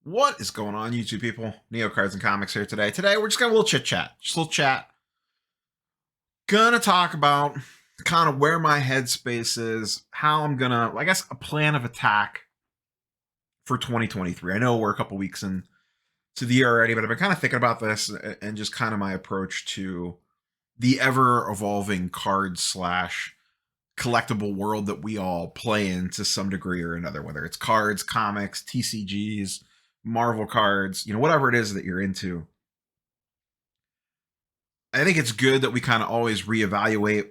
What is going on, YouTube people? Neo Cards and Comics here today. Today, we're just got a little chit chat. Just a little chat. Gonna talk about kind of where my headspace is, how I'm gonna, I guess, a plan of attack for 2023. I know we're a couple weeks into the year already, but I've been kind of thinking about this and just kind of my approach to the ever evolving card slash collectible world that we all play in to some degree or another, whether it's cards, comics, TCGs, Marvel cards, whatever it is that you're into. I think it's good that we kind of always reevaluate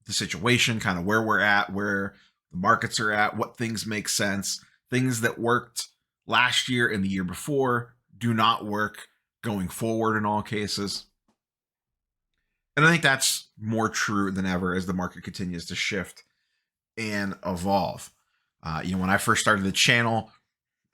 the situation, kind of where we're at, where the markets are at, what things make sense. Things that worked last year and the year before do not work going forward in all cases. And I think that's more true than ever as the market continues to shift and evolve. When I first started the channel,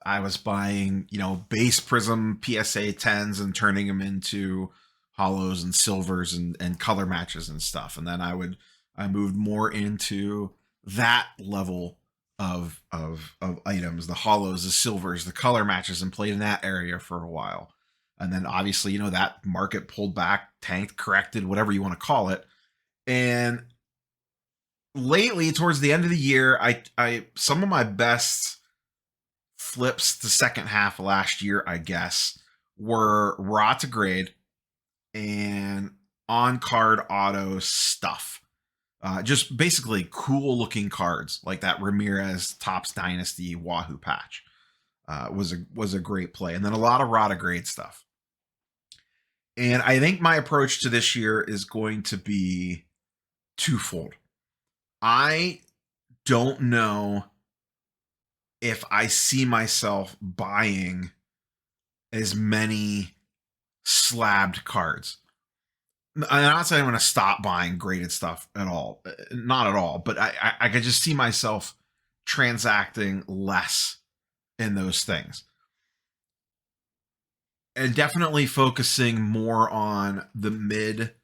I was buying, base Prism PSA 10s and turning them into hollows and silvers and color matches and stuff. And then I moved more into that level of items, the hollows, the silvers, the color matches, and played in that area for a while. And then obviously, that market pulled back, tanked, corrected, whatever you want to call it. And lately, towards the end of the year, I some of my best flips the second half of last year, I guess, were raw to grade and on-card auto stuff. Just basically cool looking cards like that Ramirez Topps Dynasty Wahoo patch was a great play. And then a lot of raw to grade stuff. And I think my approach to this year is going to be twofold. I don't know if I see myself buying as many slabbed cards. I'm not saying I'm going to stop buying graded stuff at all. Not at all. But I could just see myself transacting less in those things. And definitely focusing more on the mid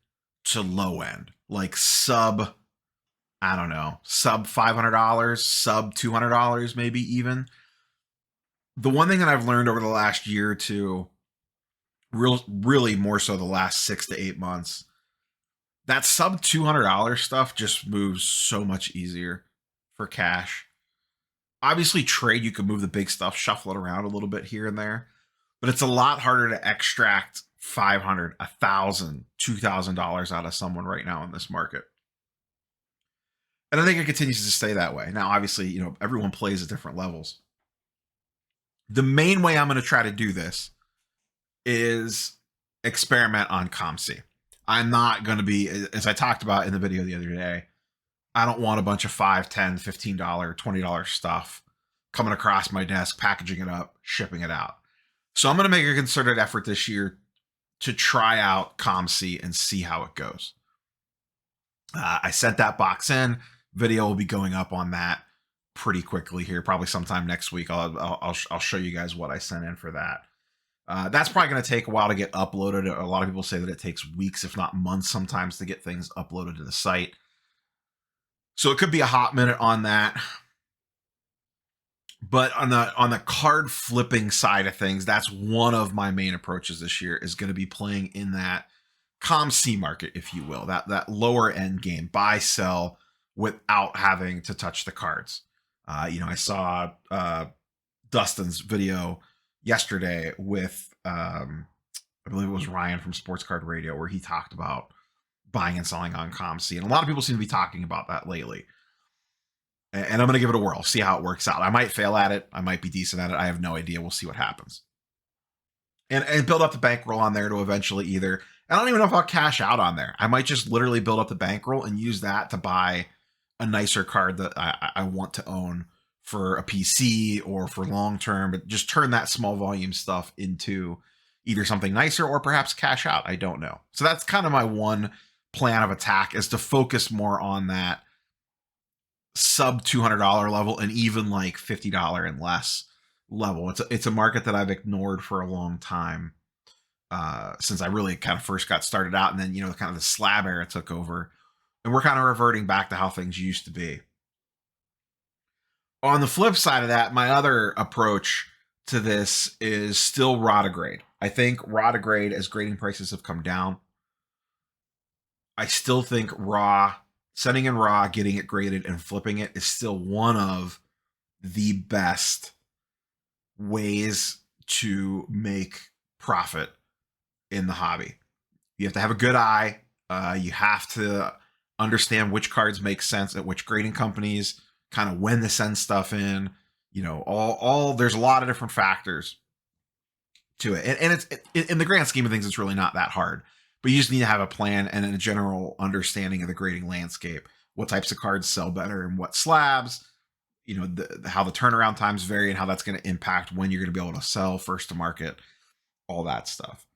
to low end. Like sub $500, sub $200, maybe even. The one thing that I've learned over the last year or two, really more so the last 6 to 8 months, that sub $200 stuff just moves so much easier for cash. Obviously, trade, you can move the big stuff, shuffle it around a little bit here and there, but it's a lot harder to extract $500, $1,000, $2,000 out of someone right now in this market. And I think it continues to stay that way. Now, obviously, everyone plays at different levels. The main way I'm going to try to do this is experiment on COMC. I'm not going to be, as I talked about in the video the other day, I don't want a bunch of $5, $10, $15, $20 stuff coming across my desk, packaging it up, shipping it out. So I'm going to make a concerted effort this year to try out COMC and see how it goes. I sent that box in. Video will be going up on that pretty quickly here, probably sometime next week. I'll show you guys what I sent in for that. That's probably going to take a while to get uploaded. A lot of people say that it takes weeks, if not months, sometimes to get things uploaded to the site. So it could be a hot minute on that. But on the card flipping side of things, that's one of my main approaches this year, is going to be playing in that COMC market, if you will, that lower end game, buy, sell, without having to touch the cards. I saw Dustin's video yesterday with, I believe it was Ryan from Sports Card Radio, where he talked about buying and selling on COMC. And a lot of people seem to be talking about that lately. And I'm going to give it a whirl, see how it works out. I might fail at it. I might be decent at it. I have no idea. We'll see what happens. And build up the bankroll on there to eventually either, I don't even know if I'll cash out on there. I might just literally build up the bankroll and use that to buy a nicer card that I want to own for a PC or for long term, but just turn that small volume stuff into either something nicer or perhaps cash out. I don't know. So that's kind of my one plan of attack, is to focus more on that sub $200 level and even like $50 and less level. It's a market that I've ignored for a long time, since I really kind of first got started out, and then kind of the slab era took over, and we're kind of reverting back to how things used to be. On the flip side of that, my other approach to this is still raw to grade. I think raw to grade, as grading prices have come down, I still think raw, sending in raw, getting it graded, and flipping it is still one of the best ways to make profit in the hobby. You have to have a good eye. You have to understand which cards make sense at which grading companies, kind of when to send stuff in. You know, all there's a lot of different factors to it, and it's in the grand scheme of things, it's really not that hard. But you just need to have a plan and a general understanding of the grading landscape. What types of cards sell better and what slabs. You know, how the turnaround times vary and how that's going to impact when you're going to be able to sell first to market, all that stuff.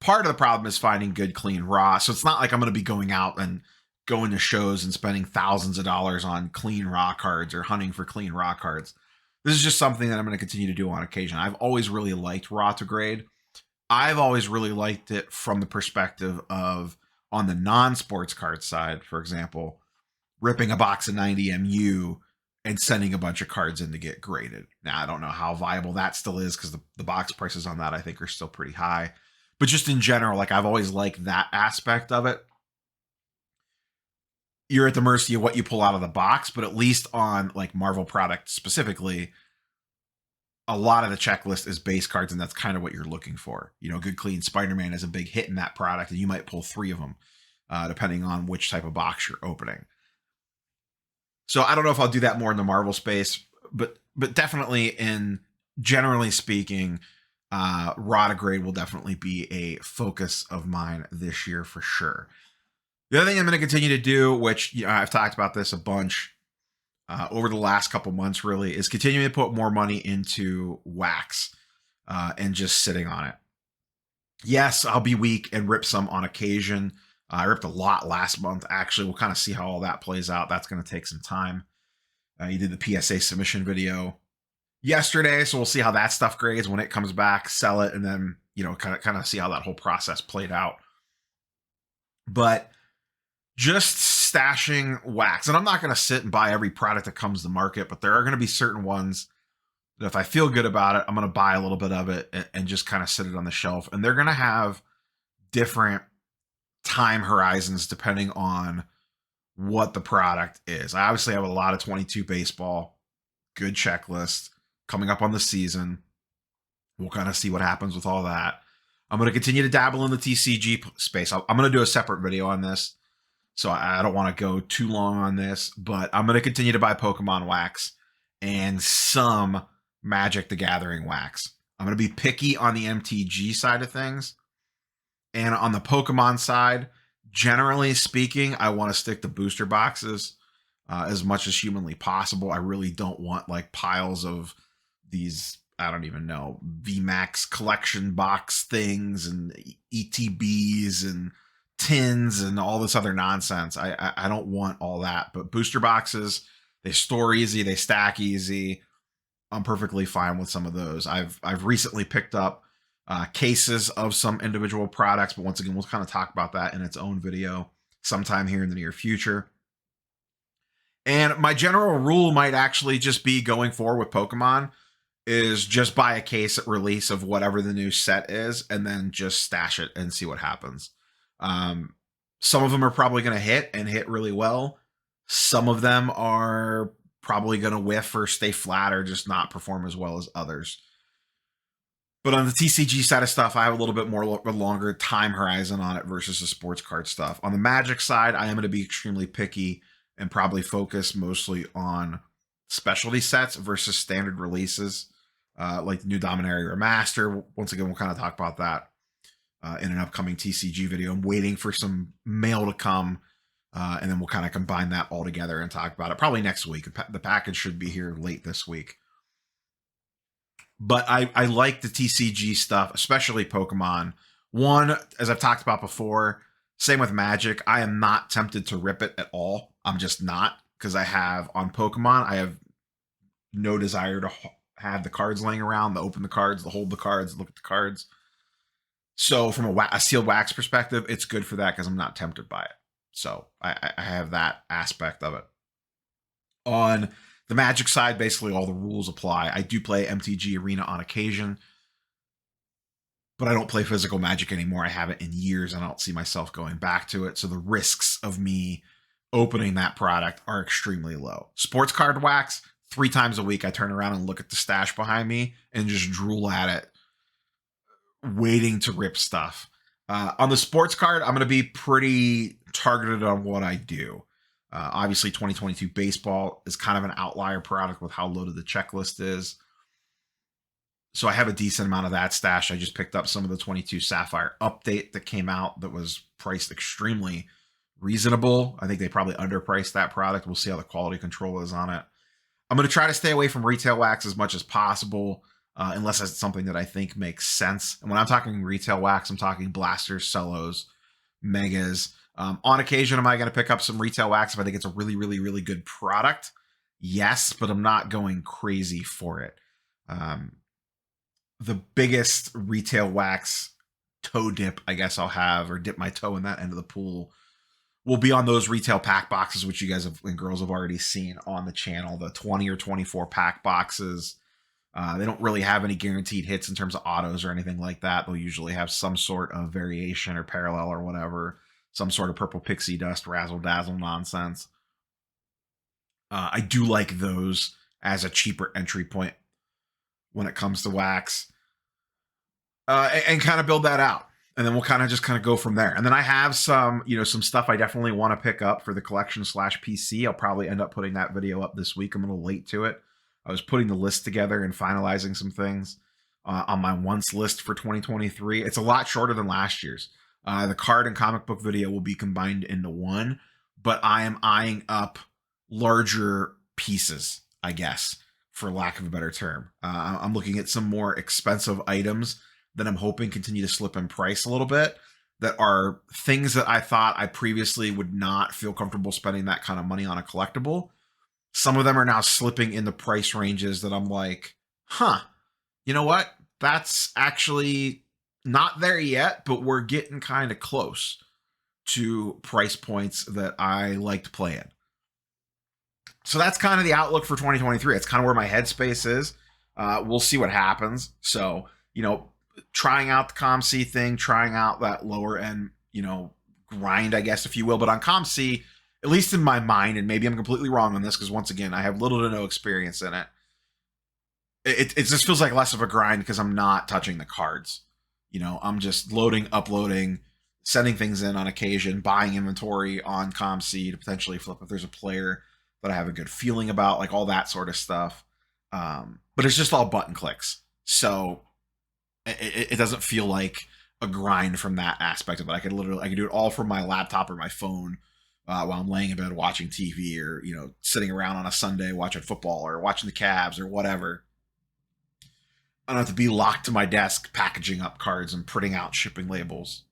Part of the problem is finding good, clean raw. So it's not like I'm going to be going out and going to shows and spending thousands of dollars on clean raw cards or hunting for clean raw cards. This is just something that I'm going to continue to do on occasion. I've always really liked raw to grade. I've always really liked it from the perspective of, on the non-sports card side, for example, ripping a box of 90 MU and sending a bunch of cards in to get graded. Now, I don't know how viable that still is because the box prices on that, I think, are still pretty high. But just in general, like, I've always liked that aspect of it. You're at the mercy of what you pull out of the box, but at least on like Marvel products specifically, a lot of the checklist is base cards, and that's kind of what you're looking for. You know, good clean Spider-Man is a big hit in that product, and you might pull 3 of them, depending on which type of box you're opening. So I don't know if I'll do that more in the Marvel space, but definitely, in generally speaking, raw to grade will definitely be a focus of mine this year for sure. The other thing I'm going to continue to do, which, you know, I've talked about this a bunch over the last couple months, really, is continuing to put more money into wax and just sitting on it. Yes, I'll be weak and rip some on occasion. I ripped a lot last month. Actually, we'll kind of see how all that plays out. That's going to take some time. You did the PSA submission video yesterday, so we'll see how that stuff grades when it comes back, sell it, and then, you know, kind of see how that whole process played out. But just stashing wax, and I'm not going to sit and buy every product that comes to market, but there are going to be certain ones that if I feel good about it, I'm going to buy a little bit of it and just kind of sit it on the shelf. And they're going to have different time horizons depending on what the product is. I obviously have a lot of 22 baseball, good checklist coming up on the season. We'll kind of see what happens with all that. I'm going to continue to dabble in the TCG space. I'm going to do a separate video on this, so I don't want to go too long on this, but I'm going to continue to buy Pokemon wax and some Magic the Gathering wax. I'm going to be picky on the MTG side of things. And on the Pokemon side, generally speaking, I want to stick to booster boxes as much as humanly possible. I really don't want like piles of these, I don't even know, VMAX collection box things and ETBs and tins and all this other nonsense. I don't want all that. But booster boxes, they store easy, they stack easy. I'm perfectly fine with some of those. I've recently picked up cases of some individual products, but once again, we'll kind of talk about that in its own video sometime here in the near future. And my general rule might actually just be, going forward with Pokemon, is just buy a case at release of whatever the new set is, and then just stash it and see what happens. Some of them are probably going to hit and hit really well. Some of them are probably going to whiff or stay flat or just not perform as well as others. But on the TCG side of stuff, I have a little bit more longer time horizon on it versus the sports card stuff. On the Magic side, I am going to be extremely picky and probably focus mostly on specialty sets versus standard releases, like the new Dominaria Remaster. Once again, we'll kind of talk about that in an upcoming TCG video. I'm waiting for some mail to come, and then we'll kind of combine that all together and talk about it probably next week. The package should be here late this week. But I like the TCG stuff, especially Pokemon. One, as I've talked about before, same with Magic. I am not tempted to rip it at all. I'm just not, because I have, on Pokemon, I have no desire to have the cards laying around, to open the cards, to hold the cards, look at the cards. So from a sealed wax perspective, it's good for that because I'm not tempted by it. So I have that aspect of it. On The Magic side, basically all the rules apply. I do play MTG Arena on occasion, but I don't play physical Magic anymore. I haven't in years, and I don't see myself going back to it. So the risks of me opening that product are extremely low. Sports card wax, 3 times a week, I turn around and look at the stash behind me and just drool at it, waiting to rip stuff. On the sports card, I'm going to be pretty targeted on what I do. Obviously, 2022 baseball is kind of an outlier product with how loaded the checklist is. So I have a decent amount of that stash. I just picked up some of the 22 Sapphire update that came out that was priced extremely reasonable. I think they probably underpriced that product. We'll see how the quality control is on it. I'm going to try to stay away from retail wax as much as possible, unless it's something that I think makes sense. And when I'm talking retail wax, I'm talking blasters, cellos, megas. On occasion, am I going to pick up some retail wax if I think it's a really, really, really good product? Yes, but I'm not going crazy for it. The biggest retail wax toe dip, I guess I'll have, or dip my toe in that end of the pool, will be on those retail pack boxes, which you guys have, and girls have already seen on the channel, the 20 or 24 pack boxes. They don't really have any guaranteed hits in terms of autos or anything like that. They'll usually have some sort of variation or parallel or whatever, some sort of purple pixie dust, razzle dazzle nonsense. I do like those as a cheaper entry point when it comes to wax, and kind of build that out. And then we'll kind of go from there. And then I have some, some stuff I definitely want to pick up for the collection / PC. I'll probably end up putting that video up this week. I'm a little late to it. I was putting the list together and finalizing some things on my wants list for 2023. It's a lot shorter than last year's. The card and comic book video will be combined into one, but I am eyeing up larger pieces, I guess, for lack of a better term. I'm looking at some more expensive items that I'm hoping continue to slip in price a little bit, that are things that I thought I previously would not feel comfortable spending that kind of money on a collectible. Some of them are now slipping in the price ranges that I'm like, you know what? That's actually not there yet, but we're getting kind of close to price points that I liked playing. So that's kind of the outlook for 2023. It's kind of where my headspace is. We'll see what happens. So, trying out the ComC thing, trying out that lower end, grind, I guess, if you will. But on ComC, at least in my mind, and maybe I'm completely wrong on this, because once again, I have little to no experience in it. It just feels like less of a grind because I'm not touching the cards. I'm just loading, uploading, sending things in on occasion, buying inventory on ComC to potentially flip if there's a player that I have a good feeling about, like all that sort of stuff. But it's just all button clicks. So it doesn't feel like a grind from that aspect of it. I could do it all from my laptop or my phone while I'm laying in bed watching TV, or sitting around on a Sunday watching football or watching the Cavs or whatever. I don't have to be locked to my desk packaging up cards and printing out shipping labels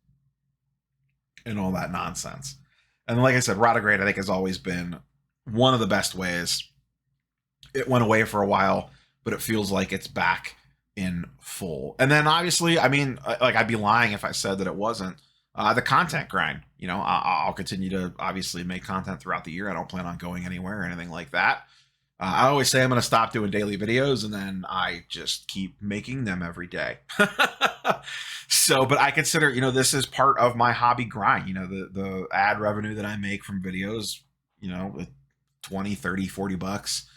and all that nonsense. And like I said, Rotograde I think has always been one of the best ways. It went away for a while, but it feels like it's back in full. And then obviously, I'd be lying if I said that it wasn't. The content grind, I'll continue to obviously make content throughout the year. I don't plan on going anywhere or anything like that. I always say I'm going to stop doing daily videos, and then I just keep making them every day. So, but I consider, this is part of my hobby grind. The ad revenue that I make from videos, 20, 30, 40 bucks,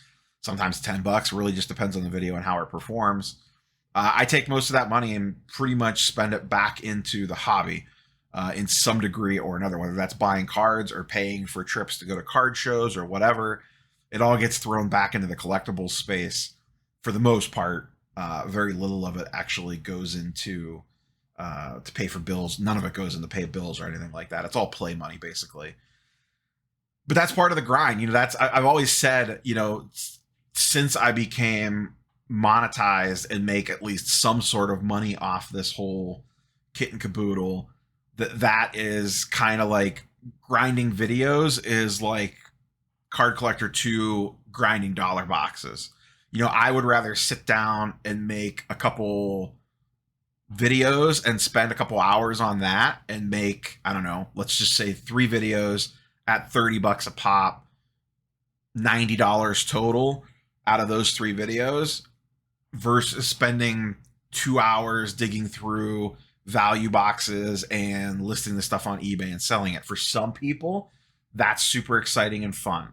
sometimes $10, really just depends on the video and how it performs. I take most of that money and pretty much spend it back into the hobby in some degree or another, whether that's buying cards or paying for trips to go to card shows or whatever. It all gets thrown back into the collectibles space for the most part. Very little of it actually goes into to pay for bills. None of it goes into pay bills or anything like that. It's all play money, basically. But that's part of the grind. I've always said, since I became monetized and make at least some sort of money off this whole kit and caboodle, that is kind of like grinding videos is like Card Collector 2 grinding dollar boxes. I would rather sit down and make a couple videos and spend a couple hours on that and make, I don't know, let's just say 3 videos at $30 a pop, $90 total out of those 3 videos versus spending 2 hours digging through value boxes and listing the stuff on eBay and selling it. For some people, that's super exciting and fun.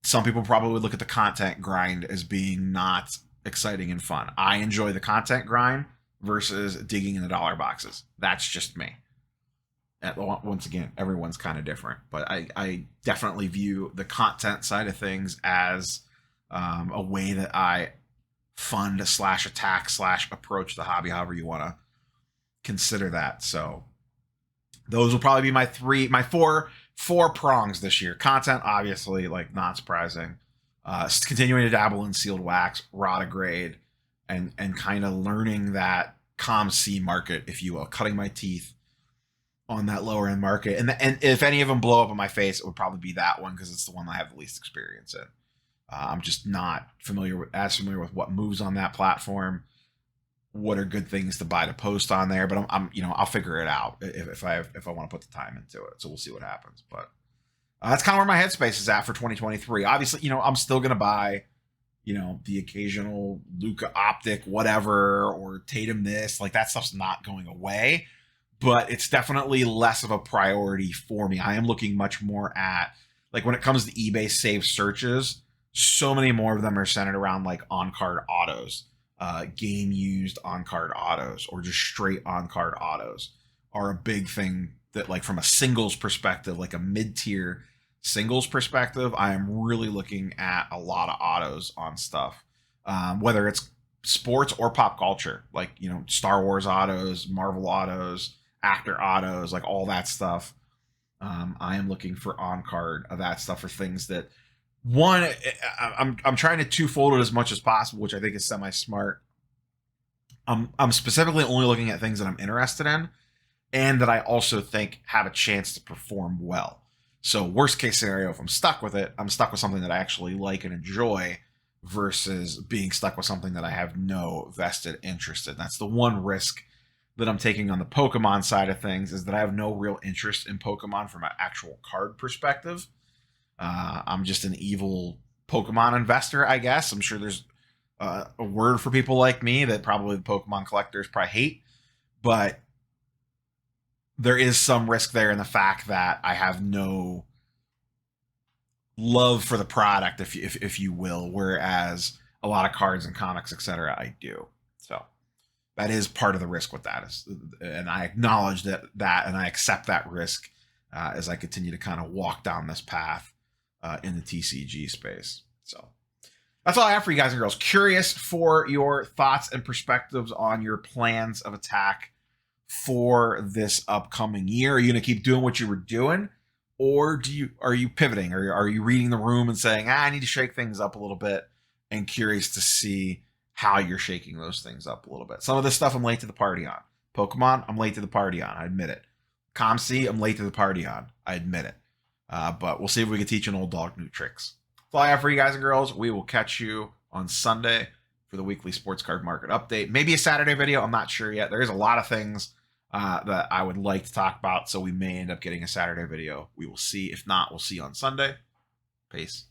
Some people probably would look at the content grind as being not exciting and fun. I enjoy the content grind versus digging in the dollar boxes. That's just me. Once again, everyone's kind of different, but I definitely view the content side of things as a way that I fund / attack / approach the hobby, however you want to consider that. So those will probably be my four prongs this year. Content, obviously, like not surprising. Continuing to dabble in sealed wax, Rodigrade, and kind of learning that COM-C market, if you will, cutting my teeth on that lower end market. And if any of them blow up in my face, it would probably be that one because it's the one I have the least experience in. I'm just not familiar with what moves on that platform, what are good things to buy to post on there. But I'll figure it out if I want to put the time into it. So we'll see what happens. But that's kind of where my headspace is at for 2023. Obviously, I'm still gonna buy, the occasional Luka Optic, whatever, or Tatum this. Like that stuff's not going away, but it's definitely less of a priority for me. I am looking much more at, like, when it comes to eBay save searches, so many more of them are centered around like on-card autos, game used on-card autos, or just straight on-card autos are a big thing that, like, from a singles perspective, like a mid-tier singles perspective, I am really looking at a lot of autos on stuff, whether it's sports or pop culture, like, Star Wars autos, Marvel autos, actor autos, like all that stuff. I am looking for on-card of that stuff for things that, one, I'm trying to twofold it as much as possible, which I think is semi-smart. I'm specifically only looking at things that I'm interested in and that I also think have a chance to perform well. So worst case scenario, if I'm stuck with it, I'm stuck with something that I actually like and enjoy versus being stuck with something that I have no vested interest in. That's the one risk that I'm taking on the Pokemon side of things, is that I have no real interest in Pokemon from an actual card perspective. I'm just an evil Pokemon investor, I guess. I'm sure there's a word for people like me that probably the Pokemon collectors probably hate, but there is some risk there in the fact that I have no love for the product, if you will, whereas a lot of cards and comics, etc., I do. So that is part of the risk with that, and I acknowledge that and I accept that risk as I continue to kind of walk down this path in the TCG space. So that's all I have for you guys and girls. Curious for your thoughts and perspectives on your plans of attack for this upcoming year. Are you going to keep doing what you were doing, or are you pivoting, or are you reading the room and saying, I need to shake things up a little bit, and curious to see how you're shaking those things up a little bit? Some of this stuff I'm late to the party on. Pokemon, I'm late to the party on. I admit it. COM-C, I'm late to the party on. I admit it. But we'll see if we can teach an old dog new tricks. That's all I have for you guys and girls. We will catch you on Sunday for the weekly sports card market update. Maybe a Saturday video. I'm not sure yet. There is a lot of things that I would like to talk about, so we may end up getting a Saturday video. We will see. If not, we'll see you on Sunday. Peace.